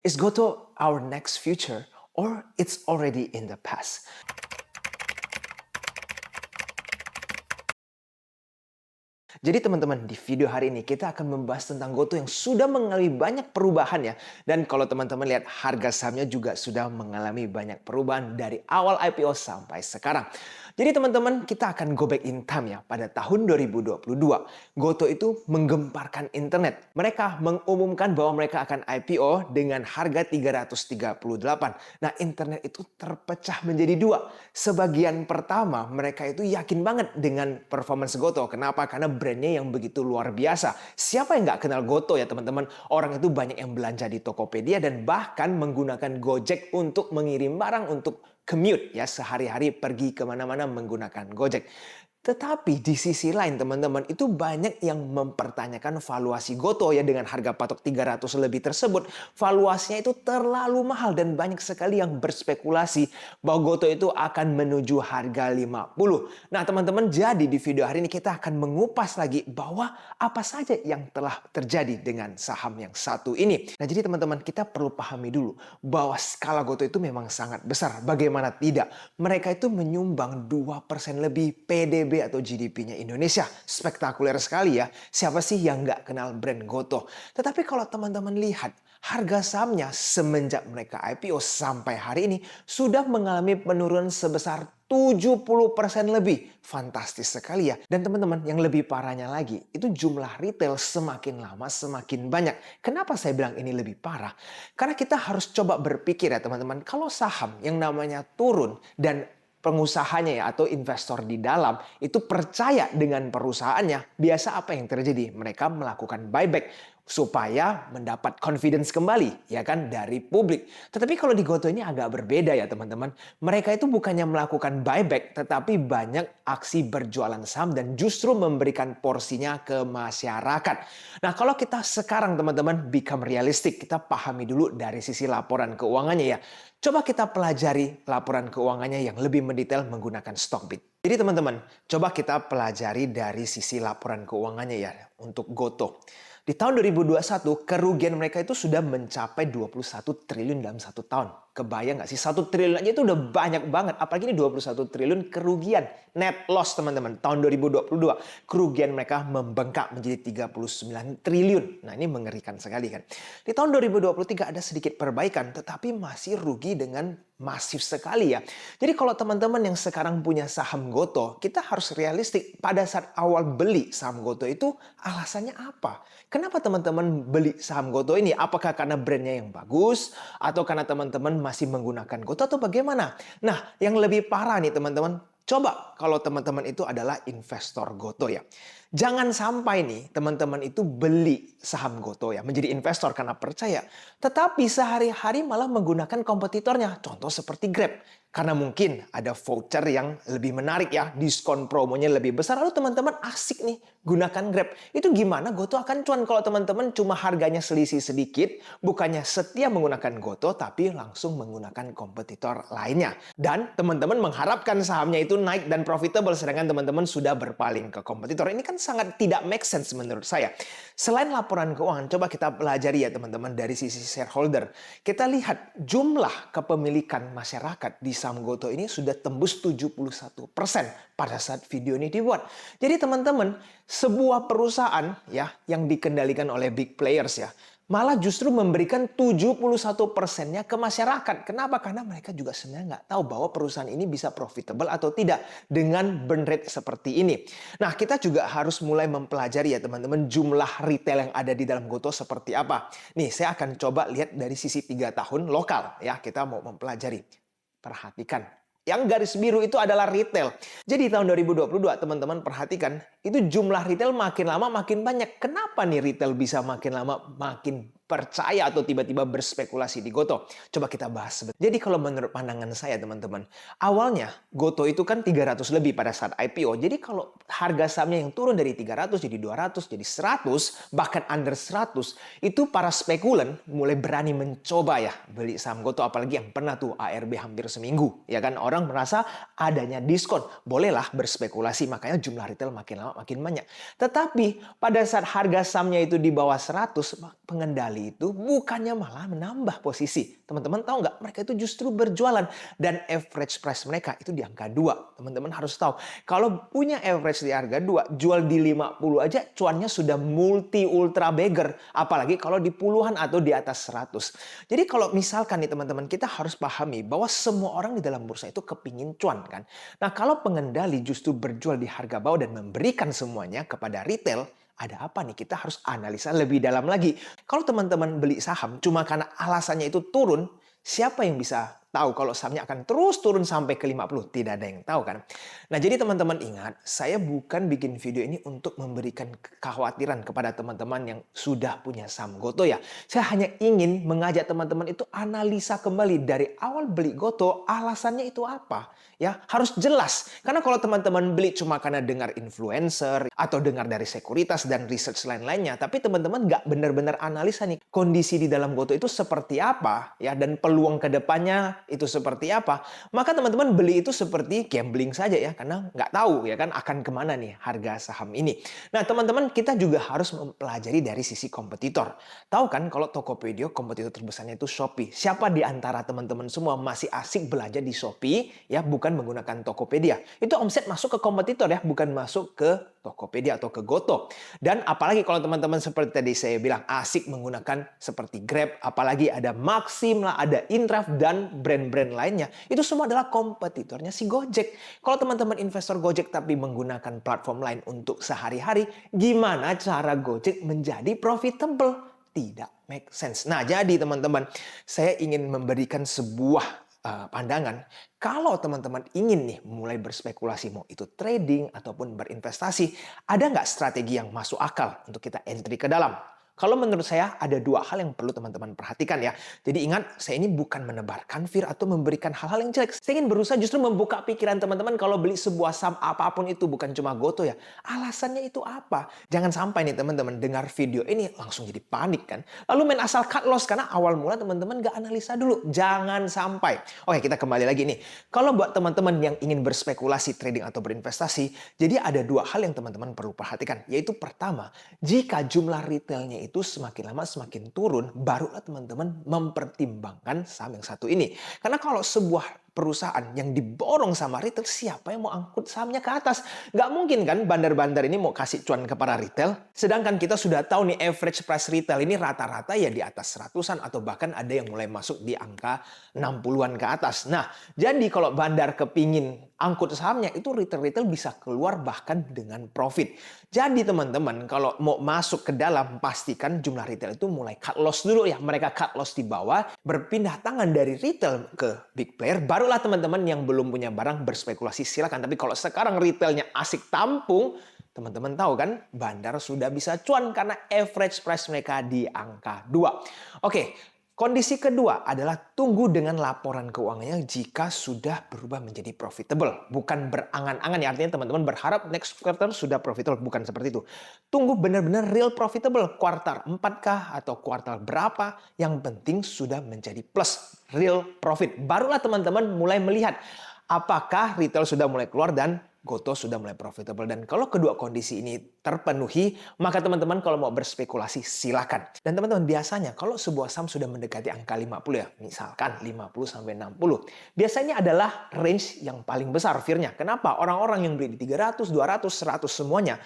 Is Goto our next future or it's already in the past? Jadi teman-teman, di video hari ini kita akan membahas tentang Goto yang sudah mengalami banyak perubahan ya. Dan kalau teman-teman lihat harga sahamnya juga sudah mengalami banyak perubahan dari awal IPO sampai sekarang. Jadi teman-teman, kita akan go back in time ya. Pada tahun 2022, Goto itu menggemparkan internet. Mereka mengumumkan bahwa mereka akan IPO dengan harga 338. Nah, internet itu terpecah menjadi dua. Sebagian pertama, mereka itu yakin banget dengan performance Goto. Kenapa? Karena brandnya yang begitu luar biasa. Siapa yang nggak kenal Goto ya teman-teman? Orang itu banyak yang belanja di Tokopedia dan bahkan menggunakan Gojek untuk mengirim barang untuk commute ya, sehari-hari pergi kemana-mana menggunakan Gojek. Tetapi di sisi lain teman-teman, itu banyak yang mempertanyakan valuasi Goto ya, dengan harga patok 300 lebih tersebut. Valuasinya itu terlalu mahal dan banyak sekali yang berspekulasi bahwa Goto itu akan menuju harga 50. Nah teman-teman, jadi di video hari ini kita akan mengupas lagi bahwa apa saja yang telah terjadi dengan saham yang satu ini. Nah jadi teman-teman, kita perlu pahami dulu bahwa skala Goto itu memang sangat besar. Bagaimana tidak? Mereka itu menyumbang 2% lebih PDB atau GDP-nya Indonesia. Spektakuler sekali ya. Siapa sih yang nggak kenal brand Goto? Tetapi kalau teman-teman lihat, harga sahamnya semenjak mereka IPO sampai hari ini sudah mengalami penurunan sebesar 70% lebih. Fantastis sekali ya. Dan teman-teman, yang lebih parahnya lagi, itu jumlah retail semakin lama semakin banyak. Kenapa saya bilang ini lebih parah? Karena kita harus coba berpikir ya teman-teman, kalau saham yang namanya turun dan pengusahanya ya atau investor di dalam itu percaya dengan perusahaannya, biasa apa yang terjadi? Mereka melakukan buyback supaya mendapat confidence kembali ya kan dari publik. Tetapi kalau di Goto ini agak berbeda ya teman-teman. Mereka itu bukannya melakukan buyback tetapi banyak aksi berjualan saham dan justru memberikan porsinya ke masyarakat. Nah, kalau kita sekarang teman-teman become realistic, kita pahami dulu dari sisi laporan keuangannya ya. Coba kita pelajari laporan keuangannya yang lebih mendetail menggunakan Stockbit. Jadi teman-teman, coba kita pelajari dari sisi laporan keuangannya ya untuk Goto. Di tahun 2021, kerugian mereka itu sudah mencapai 21 triliun dalam satu tahun. Kebayang nggak sih? 1 triliun aja itu udah banyak banget. Apalagi ini 21 triliun kerugian. Net loss teman-teman. Tahun 2022, kerugian mereka membengkak menjadi 39 triliun. Nah ini mengerikan sekali kan. Di tahun 2023 ada sedikit perbaikan, tetapi masih rugi dengan masif sekali ya. Jadi kalau teman-teman yang sekarang punya saham Goto, kita harus realistik. Pada saat awal beli saham Goto itu alasannya apa? Kenapa teman-teman beli saham Goto ini? Apakah karena brandnya yang bagus? Atau karena teman-teman masih menggunakan Goto atau bagaimana? Nah, yang lebih parah nih teman-teman. Coba kalau teman-teman itu adalah investor Goto ya. Jangan sampai nih teman-teman itu beli saham Goto ya. Menjadi investor karena percaya. Tetapi sehari-hari malah menggunakan kompetitornya. Contoh seperti Grab. Karena mungkin ada voucher yang lebih menarik ya. Diskon promonya lebih besar. Lalu teman-teman asik nih gunakan Grab. Itu gimana Goto akan cuan kalau teman-teman cuma harganya selisih sedikit. Bukannya setia menggunakan Goto tapi langsung menggunakan kompetitor lainnya. Dan teman-teman mengharapkan sahamnya itu naik dan profitable. Sedangkan teman-teman sudah berpaling ke kompetitor. Ini kan sangat tidak make sense menurut saya. Selain laporan keuangan, coba kita pelajari ya teman-teman dari sisi shareholder. Kita lihat jumlah kepemilikan masyarakat di saham Goto ini sudah tembus 71% pada saat video ini dibuat. Jadi teman-teman, sebuah perusahaan ya yang dikendalikan oleh big players ya, malah justru memberikan 71%-nya ke masyarakat. Kenapa? Karena mereka juga sebenarnya nggak tahu bahwa perusahaan ini bisa profitable atau tidak dengan burn rate seperti ini. Nah, kita juga harus mulai mempelajari ya teman-teman jumlah retail yang ada di dalam Goto seperti apa. Nih, saya akan coba lihat dari sisi 3 tahun lokal ya. Kita mau mempelajari. Perhatikan, yang garis biru itu adalah retail. Jadi tahun 2022 teman-teman perhatikan, itu jumlah retail makin lama makin banyak. Kenapa nih retail bisa makin lama makin percaya atau tiba-tiba berspekulasi di Goto? Coba kita bahas sebentar. Jadi kalau menurut pandangan saya teman-teman, awalnya Goto itu kan 300 lebih pada saat IPO. Jadi kalau harga sahamnya yang turun dari 300 jadi 200 jadi 100 bahkan under 100, itu para spekulan mulai berani mencoba ya beli saham Goto, apalagi yang pernah tuh ARB hampir seminggu ya kan. Orang merasa adanya diskon, bolehlah berspekulasi, makanya jumlah retail makin lama makin banyak. Tetapi pada saat harga sahamnya itu di bawah 100, pengendali pengendali itu bukannya malah menambah posisi. Teman-teman tahu nggak? Mereka itu justru berjualan. Dan average price mereka itu di angka 2. Teman-teman harus tahu. Kalau punya average di harga 2, jual di 50 aja cuannya sudah multi ultra bagger. Apalagi kalau di puluhan atau di atas 100. Jadi kalau misalkan nih teman-teman, kita harus pahami bahwa semua orang di dalam bursa itu kepingin cuan kan. Nah kalau pengendali justru berjual di harga bawah dan memberikan semuanya kepada retail, ada apa nih? Kita harus analisa lebih dalam lagi. Kalau teman-teman beli saham cuma karena alasannya itu turun, siapa yang bisa tahu kalau sahamnya akan terus turun sampai ke 50? Tidak ada yang tahu kan? Nah jadi teman-teman ingat, saya bukan bikin video ini untuk memberikan kekhawatiran kepada teman-teman yang sudah punya saham Goto ya. Saya hanya ingin mengajak teman-teman itu analisa kembali dari awal beli Goto, alasannya itu apa? Ya, harus jelas. Karena kalau teman-teman beli cuma karena dengar influencer atau dengar dari sekuritas dan research lain-lainnya, tapi teman-teman nggak benar-benar analisa nih kondisi di dalam Goto itu seperti apa ya dan peluang ke depannya itu seperti apa, maka teman-teman beli itu seperti gambling saja ya karena nggak tahu ya kan akan kemana nih harga saham ini. Nah, teman-teman kita juga harus mempelajari dari sisi kompetitor. Tahu kan kalau Tokopedia kompetitor terbesarnya itu Shopee. Siapa di antara teman-teman semua masih asik belanja di Shopee ya bukan menggunakan Tokopedia. Itu omset masuk ke kompetitor ya, bukan masuk ke Tokopedia atau ke Goto. Dan apalagi kalau teman-teman seperti tadi saya bilang asik menggunakan seperti Grab, apalagi ada Maxim lah, ada Indraft dan brand-brand lainnya. Itu semua adalah kompetitornya si Gojek. Kalau teman-teman investor Gojek tapi menggunakan platform lain untuk sehari-hari, gimana cara Gojek menjadi profitable? Tidak make sense. Nah, jadi teman-teman, saya ingin memberikan sebuah pandangan. Kalau teman-teman ingin nih mulai berspekulasi, mau itu trading ataupun berinvestasi, ada nggak strategi yang masuk akal untuk kita entry ke dalam? Kalau menurut saya ada dua hal yang perlu teman-teman perhatikan ya. Jadi ingat, saya ini bukan menebarkan fear atau memberikan hal-hal yang jelek. Saya ingin berusaha justru membuka pikiran teman-teman kalau beli sebuah saham apapun itu, bukan cuma Goto ya. Alasannya itu apa? Jangan sampai nih teman-teman dengar video ini langsung jadi panik kan. Lalu main asal cut loss karena awal mula teman-teman nggak analisa dulu. Jangan sampai. Oke, kita kembali lagi nih. Kalau buat teman-teman yang ingin berspekulasi, trading atau berinvestasi, jadi ada dua hal yang teman-teman perlu perhatikan. Yaitu pertama, jika jumlah retailnya itu semakin lama semakin turun, barulah teman-teman mempertimbangkan saham yang satu ini. Karena kalau sebuah perusahaan yang diborong sama retail, siapa yang mau angkut sahamnya ke atas? Nggak mungkin kan bandar-bandar ini mau kasih cuan ke para retail. Sedangkan kita sudah tahu nih average price retail ini rata-rata ya di atas 100-an atau bahkan ada yang mulai masuk di angka 60-an ke atas. Nah, jadi kalau bandar kepingin angkut sahamnya itu retail-retail bisa keluar bahkan dengan profit. Jadi teman-teman kalau mau masuk ke dalam pastikan jumlah retail itu mulai cut loss dulu ya. Mereka cut loss di bawah, berpindah tangan dari retail ke big player. Barulah teman-teman yang belum punya barang berspekulasi silakan. Tapi kalau sekarang retailnya asik tampung, teman-teman tahu kan bandar sudah bisa cuan karena average price mereka di angka 2. Oke. Kondisi kedua adalah tunggu dengan laporan keuangannya jika sudah berubah menjadi profitable. Bukan berangan-angan ya, artinya teman-teman berharap next quarter sudah profitable. Bukan seperti itu. Tunggu benar-benar real profitable. Kuartal 4 kah atau kuartal berapa, yang penting sudah menjadi plus real profit. Barulah teman-teman mulai melihat apakah retail sudah mulai keluar dan Goto sudah mulai profitable. Dan kalau kedua kondisi ini terpenuhi, maka teman-teman kalau mau berspekulasi silakan. Dan teman-teman biasanya kalau sebuah saham sudah mendekati angka 50 ya, misalkan 50 sampai 60, biasanya adalah range yang paling besar fear-nya. Kenapa? Orang-orang yang beli di 300, 200, 100 semuanya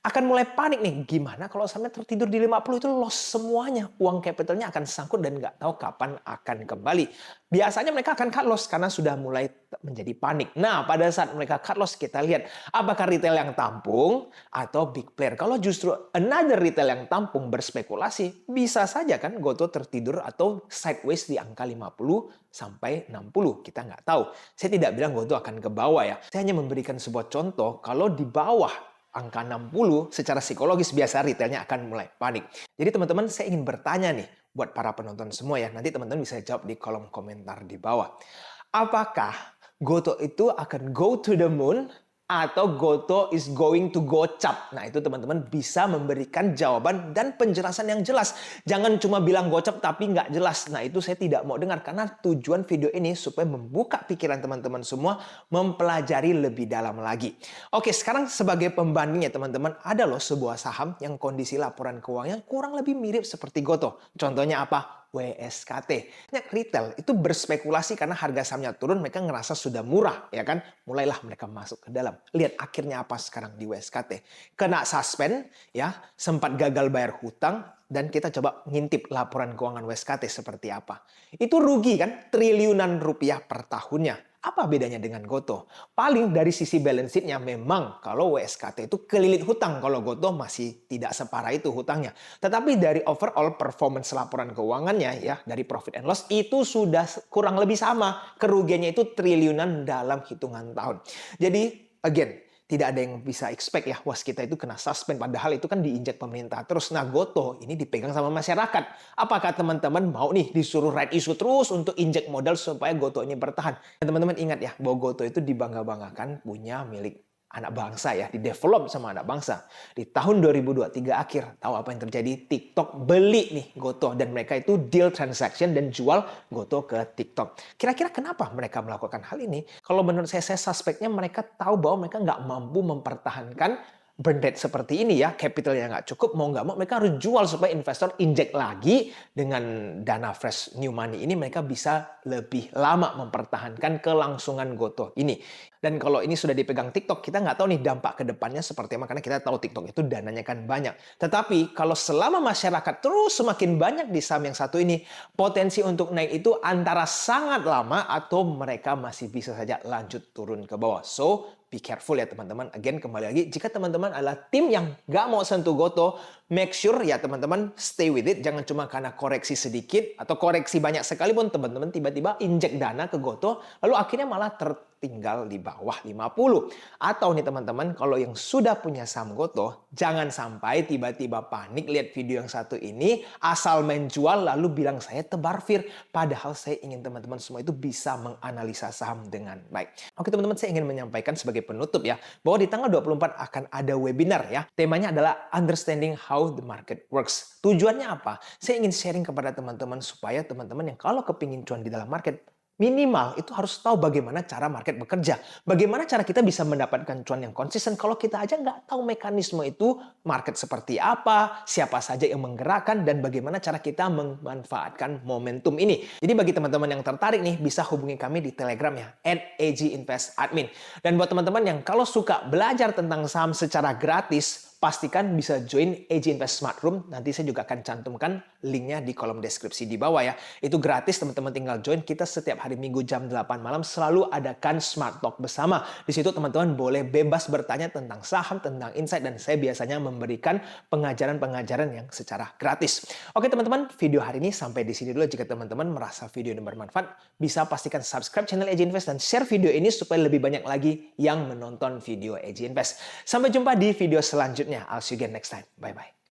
akan mulai panik nih. Gimana kalau sahamnya tertidur di 50 itu loss semuanya. Uang capitalnya akan sangkut dan nggak tahu kapan akan kembali. Biasanya mereka akan cut loss karena sudah mulai menjadi panik. Nah, pada saat mereka cut loss kita lihat apakah retail yang tampung atau big player. Kalau justru another retail yang tampung berspekulasi, bisa saja kan Goto tertidur atau sideways di angka 50 sampai 60. Kita nggak tahu. Saya tidak bilang Goto akan ke bawah ya. Saya hanya memberikan sebuah contoh kalau di bawah angka 60 secara psikologis biasa retailnya akan mulai panik. Jadi teman-teman saya ingin bertanya nih buat para penonton semua ya. Nanti teman-teman bisa jawab di kolom komentar di bawah. Apakah Goto itu akan go to the moon atau Goto is going to gocap. Nah, itu teman-teman bisa memberikan jawaban dan penjelasan yang jelas. Jangan cuma bilang gocap tapi nggak jelas. Nah, itu saya tidak mau dengar karena tujuan video ini supaya membuka pikiran teman-teman semua mempelajari lebih dalam lagi. Oke, sekarang sebagai pembandingnya teman-teman, ada loh sebuah saham yang kondisi laporan keuangannya kurang lebih mirip seperti Goto. Contohnya apa? WSKT. Banyak retail itu berspekulasi karena harga sahamnya turun, mereka ngerasa sudah murah, ya kan? Mulailah mereka masuk ke dalam. Lihat akhirnya apa sekarang di WSKT. Kena suspend, ya, sempat gagal bayar hutang, dan kita coba ngintip laporan keuangan WSKT seperti apa. Itu rugi kan? Triliunan rupiah per tahunnya. Apa bedanya dengan Goto? Paling dari sisi balance sheet-nya memang kalau WSKT itu kelilit hutang. Kalau Goto masih tidak separah itu hutangnya. Tetapi dari overall performance laporan keuangannya ya, dari profit and loss itu sudah kurang lebih sama. Kerugiannya itu triliunan dalam hitungan tahun. Jadi again, tidak ada yang bisa expect ya, waskita itu kena suspend. Padahal itu kan diinjak pemerintah terus. Nah, Goto ini dipegang sama masyarakat. Apakah teman-teman mau nih disuruh ride issue terus untuk injek modal supaya Goto ini bertahan? Dan teman-teman ingat ya, bahwa Goto itu dibangga-banggakan punya milik anak bangsa ya, di-develop sama anak bangsa. Di tahun 2023 akhir, tahu apa yang terjadi? TikTok beli nih Goto dan mereka itu deal transaction dan jual Goto ke TikTok. Kira-kira kenapa mereka melakukan hal ini? Kalau menurut saya suspeknya mereka tahu bahwa mereka nggak mampu mempertahankan burn rate seperti ini ya, capitalnya nggak cukup, mau nggak mau mereka harus jual supaya investor injek lagi dengan dana fresh new money ini mereka bisa lebih lama mempertahankan kelangsungan Goto ini. Dan kalau ini sudah dipegang TikTok, kita nggak tahu nih dampak ke depannya seperti apa karena kita tahu TikTok itu dananya kan banyak. Tetapi kalau selama masyarakat terus semakin banyak di saham yang satu ini, potensi untuk naik itu antara sangat lama atau mereka masih bisa saja lanjut turun ke bawah. So, be careful ya teman-teman. Again, kembali lagi, jika teman-teman adalah tim yang nggak mau sentuh Goto, make sure ya teman-teman stay with it. Jangan cuma karena koreksi sedikit atau koreksi banyak sekalipun teman-teman tiba-tiba injek dana ke Goto, lalu akhirnya malah tertinggal di bawah 50. Atau nih teman-teman, kalau yang sudah punya saham Goto, jangan sampai tiba-tiba panik lihat video yang satu ini, asal main jual lalu bilang saya tebar fir. Padahal saya ingin teman-teman semua itu bisa menganalisa saham dengan baik. Oke teman-teman, saya ingin menyampaikan sebagai penutup ya, bahwa di tanggal 24 akan ada webinar ya. Temanya adalah Understanding How the Market Works. Tujuannya apa? Saya ingin sharing kepada teman-teman supaya teman-teman yang kalau kepingin cuan di dalam market, minimal itu harus tahu bagaimana cara market bekerja. Bagaimana cara kita bisa mendapatkan cuan yang konsisten kalau kita aja nggak tahu mekanisme itu, market seperti apa, siapa saja yang menggerakkan, dan bagaimana cara kita memanfaatkan momentum ini. Jadi bagi teman-teman yang tertarik nih, bisa hubungi kami di Telegram ya, @AGInvestAdmin. Dan buat teman-teman yang kalau suka belajar tentang saham secara gratis, pastikan bisa join AG Invest Smart Room. Nanti saya juga akan cantumkan linknya di kolom deskripsi di bawah ya. Itu gratis, teman-teman tinggal join. Kita setiap hari Minggu jam 8 malam selalu adakan Smart Talk bersama. Di situ teman-teman boleh bebas bertanya tentang saham, tentang insight, dan saya biasanya memberikan pengajaran-pengajaran yang secara gratis. Oke teman-teman, video hari ini sampai di sini dulu. Jika teman-teman merasa video ini bermanfaat, bisa pastikan subscribe channel AG Invest dan share video ini supaya lebih banyak lagi yang menonton video AG Invest. Sampai jumpa di video selanjutnya. I'll see you again next time. Bye-bye.